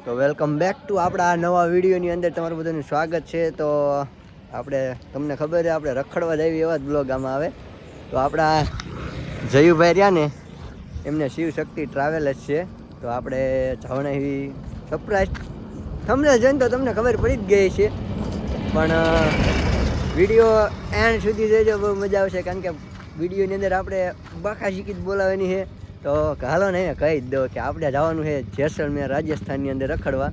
તો welcome back to આપણા આ નવા વિડીયોની અંદર તમારું બધાનું સ્વાગત છે. તો આપણે તમને ખબર છે આપણે રખડવા જઈએ એવા જ બ્લોગ આમાં આવે. તો આપણા જયુભાઈ રહ્યા ને એમને શિવશક્તિ ટ્રાવેલર્સ છે. તો આપણે જવાના એવી સરપ્રાઈઝ તમને જોઈને તો તમને ખબર પડી જ ગઈ છે, પણ વિડીયો એન્ડ સુધી જોજો, બહુ મજા આવશે. કારણ કે વિડીયોની અંદર આપણે બાખા શીખી જ બોલાવવાની છે. તો હાલો ને કહી જ દો કે આપણે જવાનું છે જેસલમેર રાજસ્થાનની અંદર રખડવા.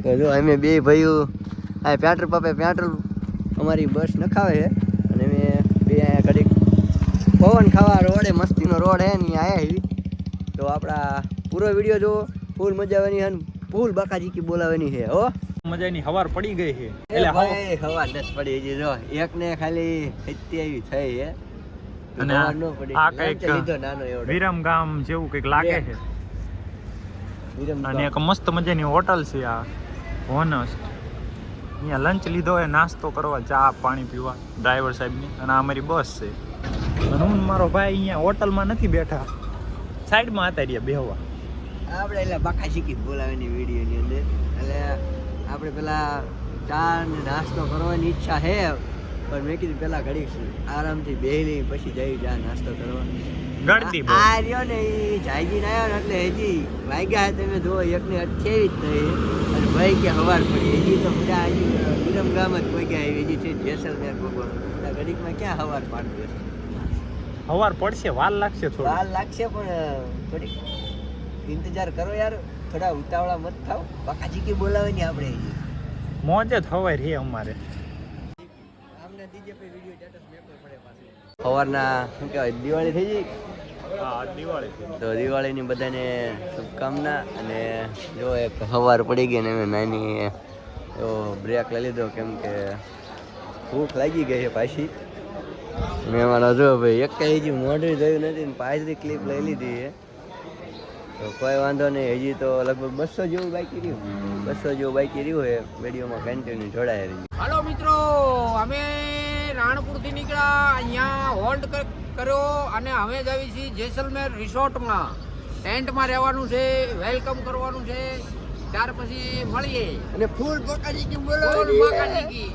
તો જો અમે બે ભાઈઓ આ પેટ્રોલ પંપે પેટ્રોલ અમારી બસ નખાવે છે અને અમે બે અહીંયા ઘડીક પવન ખાવા રોડે મસ્તીનો રોડ છે ને અહીંયા આવી. તો આપણા પૂરો વિડીયો જો ફૂલ મજા આવવાની છે, ફૂલ બાકા શીખી બોલાવવાની છે. હો મજાની હવાર પડી ગઈ છે એટલે ભાઈ હવાર દસ પડી ગઈ. જો એકને ખાલી 87 થઈ છે અને આ કઈક વિરમ ગામ જેવું કઈક લાગે છે. અને એક મસ્ત મજાની હોટલ છે આ હોનસ્ટ. અહીંયા લંચ લીધો હોય, નાસ્તો કરવા, ચા પાણી પીવા ડ્રાઈવર સાહેબની. અને આ અમારી બસ છે અને હું મારો ભાઈ અહીંયા હોટલમાં નથી બેઠા, સાઈડમાં હતા રહ્યા બેહવા. આપણે એટલે બાકા શીખી બોલાવાની વિડીયોની અંદર. એટલે આપણે પેલા ચા ને નાસ્તો કરવાની ઈચ્છા છે, પણ મેં કીધું પેલા ઘડીક આરામથી બેહી પછી જઈ ચા નાસ્તો કરવા. ગળતી આ રહ્યો ને એ જાયજી ને આવ્યો ને એટલે હજી વાગ્યા તમે જુઓ 1:28 થઈ અને ભાઈ કે હવાર પડી. હજી તો બધા હજી વિરમ ગામ જ કોઈ ગયા હજી છે જેસલમેર ભગવાન. ઘડીકમાં ક્યાં હવાર પાડતું હશે? હવાર પડશે, વાર લાગશે, થોડી વાર લાગશે, પણ થોડીક ઇંતજાર કરો યાર. થોડા ઉતાવળા મત થાવ. બાકા ચીકી બોલાવે ને આપણે મોજ જ હવાર રે અમારે. સવારના શું કહેવાય દિવાળી થઈ ગઈ. હા, દિવાળી. તો દિવાળીની બધાને શુભકામના. અને જો એક સવાર પડી ગઈ ને અમે નાની એવો બ્રેક લઈ લીધો, કેમ કે ભૂખ લાગી ગઈ છે પાછી. મેં મારા જો ભાઈ એક હજી મોઢું જોયું નથી ને પાછળી ક્લિપ લઈ લીધી છે. તો કોઈ વાંધો નહીં, હજી તો લગભગ 200 જેવું બાકી રહ્યું. 200 જેવું બાકી રહ્યું છે. વિડીયોમાં કન્ટિન્યુ જોડાયા રહી. હાલો મિત્રો, અમે રાણપુરથી નીકળ્યા, અહીંયા હોલ્ડ કર્યો અને અમે જ આવી છીએ જેસલમેર રિસોર્ટમાં. ટેન્ટમાં રહેવાનું છે, વેલકમ કરવાનું છે. ત્યાર પછી મળીએ. અને ફૂલ બકાજી કી બોલો, ફૂલ બકાજી.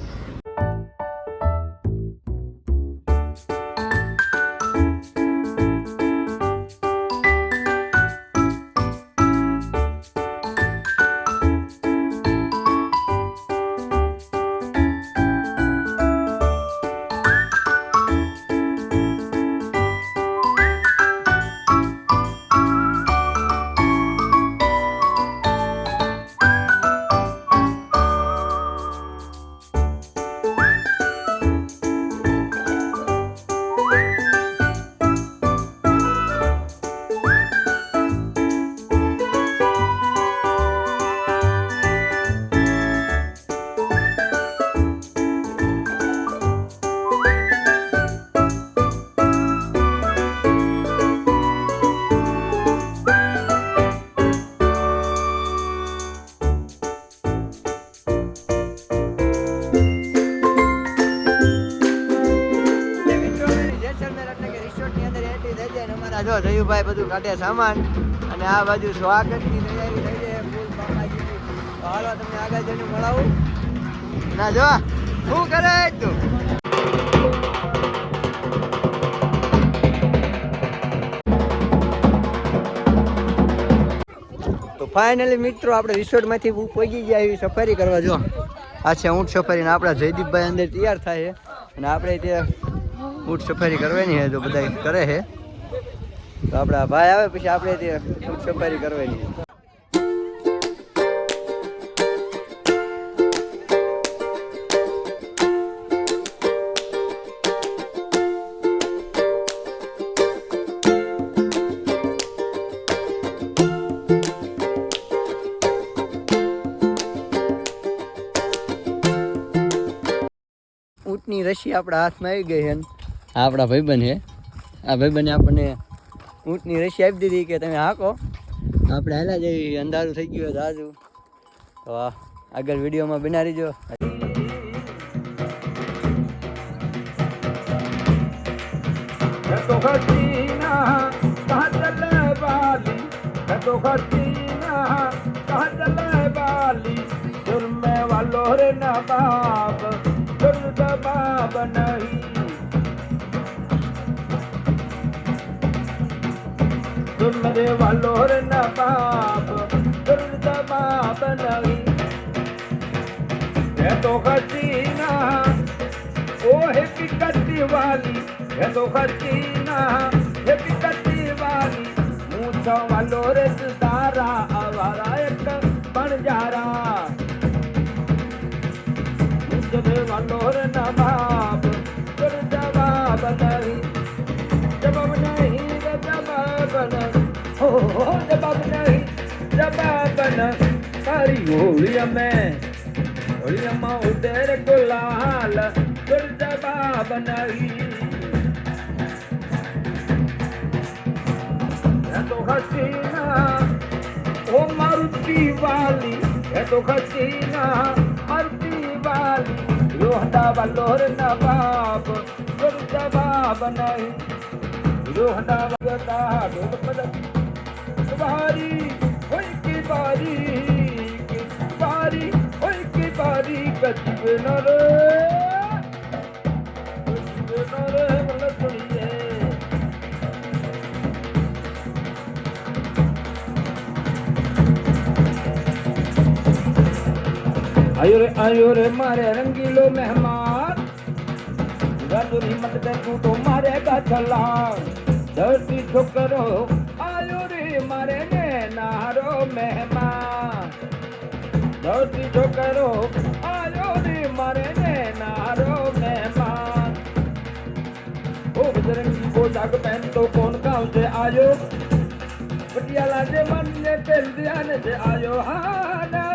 જો જયુભાઈ બધું કાઢે સામાન અને આ બાજુ સ્વાગતની તૈયારી થઈ જાય ફૂલ બાકાજી. તો હાલો તમને આગળ જઈને મળાવું. ના જો શું કરે તું? તો ફાઇનલી મિત્રો આપણે રિસોર્ટમાંથી પહોંચી ગયા એવી સફારી કરવા. જો આ છે ઊંટ સફારી ને આપણા જયદીપભાઈ અંદર તૈયાર થાય છે અને આપણે ત્યાં ઊંટ સફારી કરવાની છે. તો બધા કરે છે. તો આપણા ભાઈ આવે પછી આપણે ત્યાં ઊંટ સફારી કરવાની. ઊંટની રસી આપણા હાથમાં આવી ગઈ છે. આપણા ભાઈબંધ છે. આ ભાઈબંધે આપણને ઊંટની રસી આપી દીધી કે તમે હાંકો. આપણે હાલા જઈએ, અંધારું થઈ ગયું દાદુ. તો આગળ વિડીયોમાં બના રહીજો. तो वाली जुर्मे वालो रे नवाब जुर्द बाब नहीं जुर्मे वालो रे नवाब जुर्द बाब नहीं है तो हसीना ओ है पिकती वाली है तो हसीना है पिकती वाली मूछों वालो रे तारा आवारा एक बंजारा मुझे वालो रे नवाब फिर जवाब नहीं जवाब नहीं रे जवाब नहीं हो जवाब नहीं जवाब नहीं सारी होलिया में उधर गुलाल फिर जवाब नहीं तो हसीना ओ मारुति वाली है तो हसीना मारुति वाली रोहदा वालोर नवाब फिर जवाब नहीं रोहदा वाला ढोल पद बारी होई की बारी होई की बारी कच्चे न रे मतलब सुनिए आयो रे मारे रंगीलो मेहमान गदुरी मत दे तू तो मारेगा छलांग धरती छोकरो आयो रे मारे नारो मेहमान धरती छोकरो आयो रे मारे नारो मेहमान ओ बजरंगी को जाग पहन तो कौन गाँव से आयो पटियाला से मन ने तेल दिया से आयो हाँ ना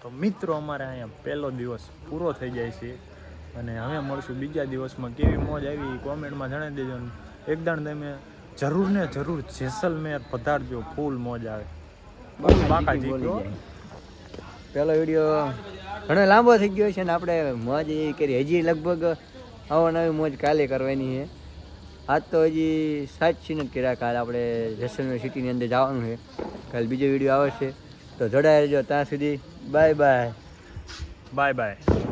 તો મિત્રો અમારે અહીંયા પહેલો દિવસ પૂરો થઈ જાય છે અને હવે મળશું બીજા દિવસમાં. કેવી મોજ આવી કોમેન્ટમાં જણાવી દેજો. એકદમ તમે જરૂર ને જરૂર જેસલમેર પધારજો, ફૂલ મોજ આવે. બાકાજી પહેલો વિડીયો ઘણો લાંબો થઈ ગયો છે ને આપણે મોજ એ કરી. હજી લગભગ આવો નવી મોજ કાલે કરવાની છે. આજ તો હજી સાચી નથી કર્યા. કાલે આપણે જેસલમેર સિટીની અંદર જવાનું છે. કાલે બીજો વિડીયો આવે છે તો જોડાઈ રહેજો. ત્યાં સુધી બાય બાય. Bye bye.